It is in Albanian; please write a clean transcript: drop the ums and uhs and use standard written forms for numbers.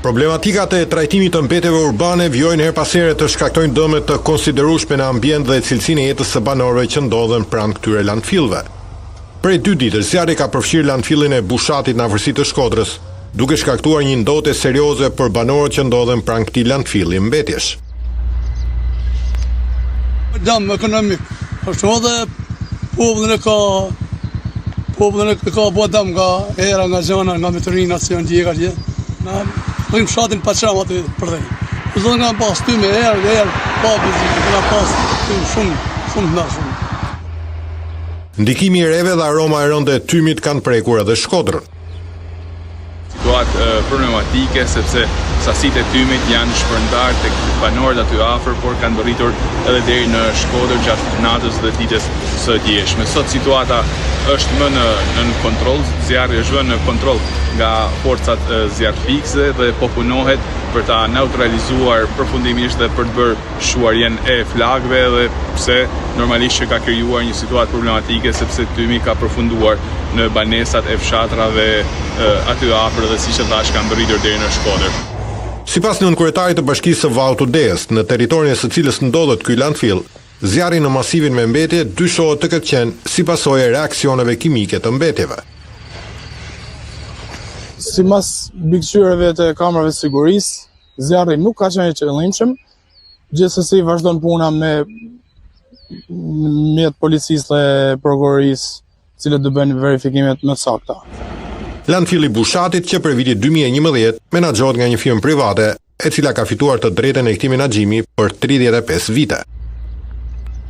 Problematikat e trajtimit të mbetjeve urbane vijojnë her pas here të shkaktojnë dëme të konsiderueshme në ambient dhe cilësinë e jetës së banorëve që ndodhen pranë këtyre landfillëve. Prej 2 ditësh, zjarri ka përfshirë landfillin e Bushatit në afërsi të Shkodrës, duke shkaktuar një ndotje serioze për banorët që ndodhen pranë këtij landfilli mbetjesh. Dëm ekonomik, është edhe popullin e ka bo dëm nga era, nga zona, nga meteorina që janë djega atje. Na bëjmë fshatin pa çam aty për dhej. Zonë nga pas ty me herë, pa vizit, nga pas shumë ndashëm. Ndikimi i reve dhe aroma e rënde e tymit kanë prekur edhe Shkodrën. Situatë problematike sepse sasitë e tymit janë shpërndar tek banorët aty afër, por kanë mbërritur edhe deri në Shkodër gjatë natës dhe ditës së djeshme. Sot situata është më në kontroll, zjarri është vënë në kontroll nga forcat zjarrfikse dhe po punohet për ta neutralizuar përfundimisht dhe për të bërë shuarjen e flakëve, dhe pse normalisht që ka krijuar një situatë problematike sepse tymi ka përfunduar në banesat e fshatrave aty afër dhe siç e thash kanë mbërritur deri në Shkodër. Sipas nënkryetarit të Bashkisë së Vallë-Tudeës, në territorin së cilës ndodhet ky landfill, zjarri në masivin me mbetje dyshohet të ketë qenë si pasojë e reaksioneve kimike të mbetjeve. Sipas mbikëqyrjeve të kamerave të sigurisë, zjarri nuk ka qenë i qëllimshëm, gjithsesi vazhdon puna me mjet policisë dhe prokurorisë, cilët do bëjnë verifikimet më sakta. Landfilli Bushatit, që për vitin 2011 menaxhohet nga një firmë private, e cila ka fituar të drejtën e këtij menaxhimi për 35 vite.